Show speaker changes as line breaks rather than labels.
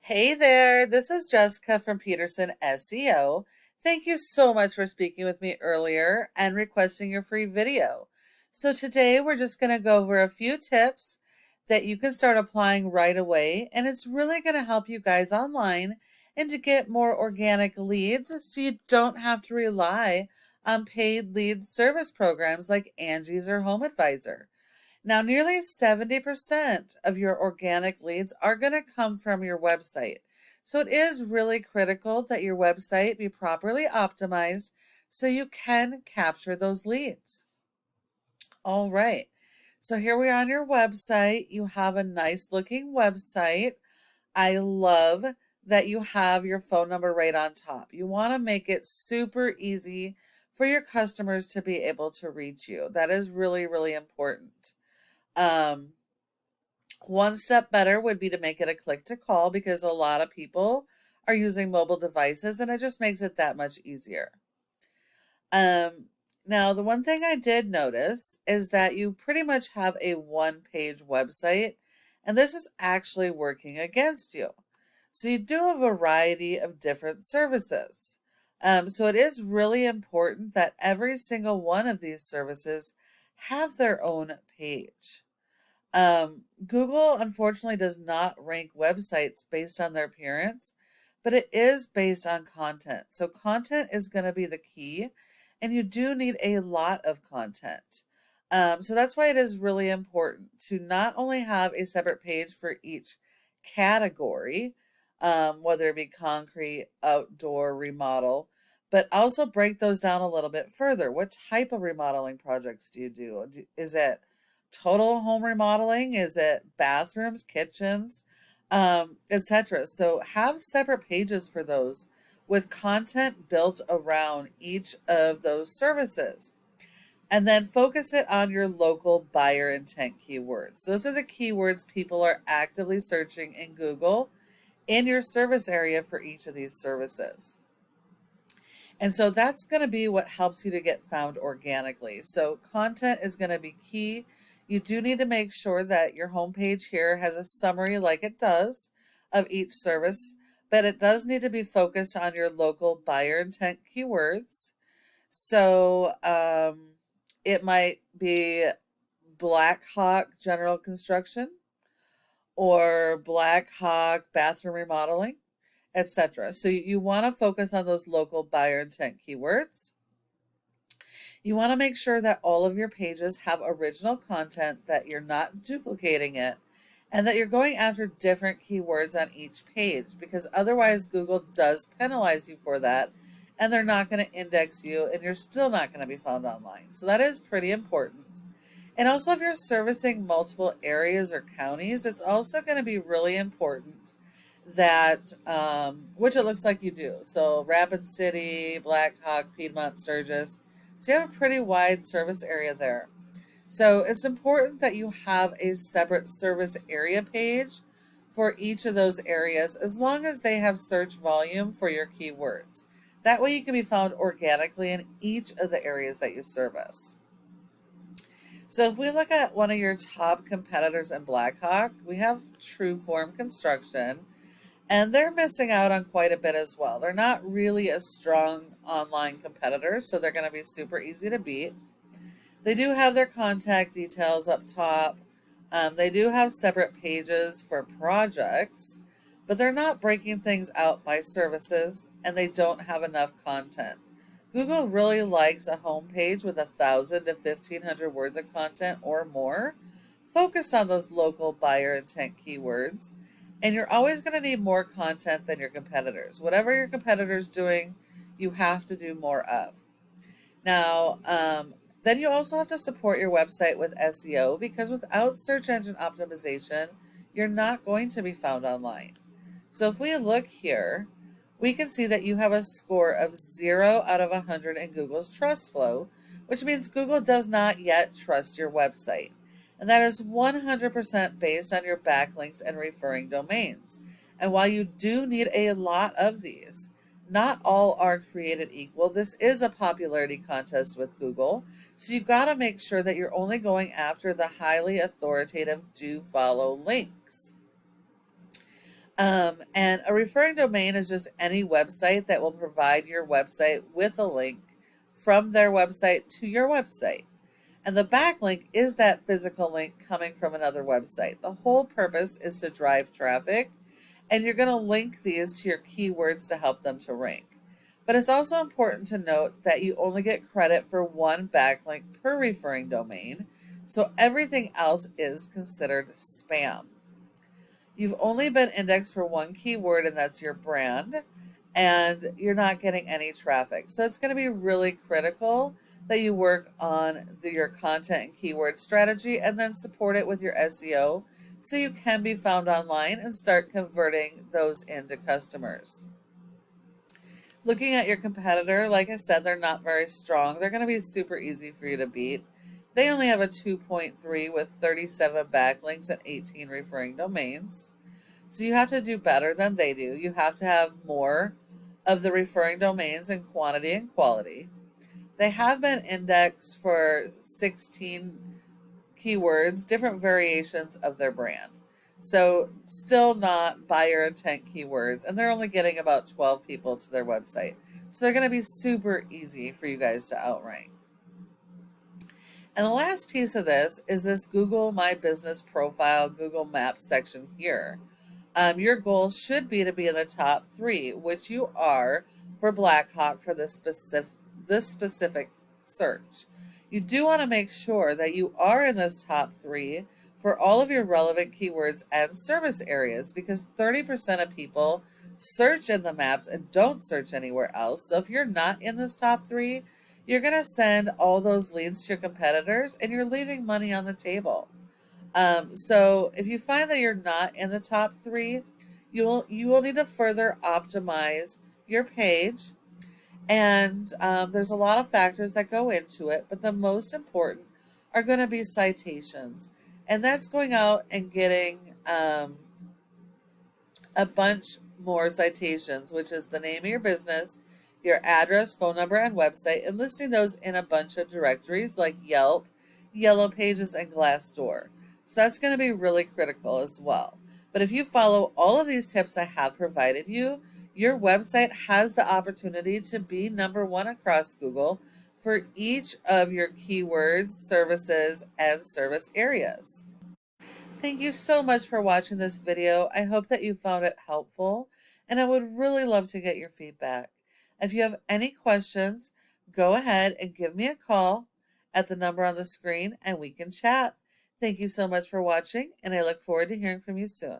Hey there, this is Jessica from Peterson SEO. Thank you so much for speaking with me earlier and requesting your free video. So today we're just going to go over a few tips that you can start applying right away, and it's really going to help you guys online and to get more organic leads so you don't have to rely on paid lead service programs like Angie's or Home Advisor. Now, nearly 70% of your organic leads are going to come from your website. So it is really critical that your website be properly optimized so you can capture those leads. All right. So here we are on your website. You have a nice looking website. I love that you have your phone number right on top. You want to make it super easy for your customers to be able to reach you. That is really, really important. Um, One step better would be to make it a click to call because a lot of people are using mobile devices and it just makes it that much easier. Um, Now, the one thing I did notice is that you pretty much have a one-page website, and this is actually working against you. So you do a variety of different services. So it is really important that every single one of these services have their own page. Google unfortunately does not rank websites based on their appearance, but it is based on content. So content is going to be the key, and you do need a lot of content. So that's why it is really important to not only have a separate page for each category, whether it be concrete, outdoor, remodel, but also break those down a little bit further. What type of remodeling projects do you do? Is it total home remodeling? Is it bathrooms, kitchens, etc.? So have separate pages for those with content built around each of those services. And then focus it on your local buyer intent keywords. Those are the keywords people are actively searching in Google in your service area for each of these services. And so that's going to be what helps you to get found organically. So content is going to be key. You do need to make sure that your homepage here has a summary like it does of each service, but it does need to be focused on your local buyer intent keywords. So it might be Black Hawk General Construction or Black Hawk Bathroom Remodeling, etc. So you want to focus on those local buyer intent keywords. You want to make sure that all of your pages have original content, that you're not duplicating it, and that you're going after different keywords on each page, because otherwise Google does penalize you for that and they're not going to index you and you're still not going to be found online. So that is pretty important. And also, if you're servicing multiple areas or counties, it's also going to be really important that, which it looks like you do. So Rapid City, Black Hawk, Piedmont, Sturgis. So you have a pretty wide service area there. So it's important that you have a separate service area page for each of those areas, as long as they have search volume for your keywords. That way you can be found organically in each of the areas that you service. So if we look at one of your top competitors in Blackhawk, we have True Form Construction, and they're missing out on quite a bit as well. They're not really a strong online competitor, so they're going to be super easy to beat. They do have their contact details up top. They do have separate pages for projects, but they're not breaking things out by services, and they don't have enough content. Google really likes a homepage with 1,000 to 1,500 words of content or more, focused on those local buyer intent keywords. And you're always going to need more content than your competitors. Whatever your competitor's doing, you have to do more of. Now, then you also have to support your website with SEO, because without search engine optimization, you're not going to be found online. So if we look here, we can see that you have a score of 0 out of 100 in Google's trust flow, which means Google does not yet trust your website. And that is 100% based on your backlinks and referring domains. And while you do need a lot of these, not all are created equal. This is a popularity contest with Google, so you've got to make sure that you're only going after the highly authoritative do follow links. And a referring domain is just any website that will provide your website with a link from their website to your website. And the backlink is that physical link coming from another website. The whole purpose is to drive traffic, and you're going to link these to your keywords to help them to rank. But it's also important to note that you only get credit for one backlink per referring domain, so everything else is considered spam. You've only been indexed for one keyword, and that's your brand, and you're not getting any traffic. So it's going to be really critical that you work on your content and keyword strategy and then support it with your SEO so you can be found online and start converting those into customers. Looking at your competitor, like I said, they're not very strong. They're going to be super easy for you to beat. They only have a 2.3 with 37 backlinks and 18 referring domains. So you have to do better than they do. You have to have more of the referring domains in quantity and quality. They have been indexed for 16 keywords, different variations of their brand. So still not buyer intent keywords, and they're only getting about 12 people to their website. So they're going to be super easy for you guys to outrank. And the last piece of this is this Google My Business Profile, Google Maps section here. Your goal should be to be in the top 3, which you are for Blackhawk for this specific search. You do want to make sure that you are in this top 3 for all of your relevant keywords and service areas, because 30% of people search in the maps and don't search anywhere else. So if you're not in this top 3, you're going to send all those leads to your competitors and you're leaving money on the table. So if you find that you're not in the top 3, you will need to further optimize your page. And there's a lot of factors that go into it, but the most important are going to be citations. And that's going out and getting a bunch more citations, which is the name of your business, your address, phone number, and website, and listing those in a bunch of directories like Yelp, Yellow Pages, and Glassdoor. So that's going to be really critical as well. But if you follow all of these tips I have provided you, your website has the opportunity to be number 1 across Google for each of your keywords, services, and service areas. Thank you so much for watching this video. I hope that you found it helpful, and I would really love to get your feedback. If you have any questions, go ahead and give me a call at the number on the screen and we can chat. Thank you so much for watching, and I look forward to hearing from you soon.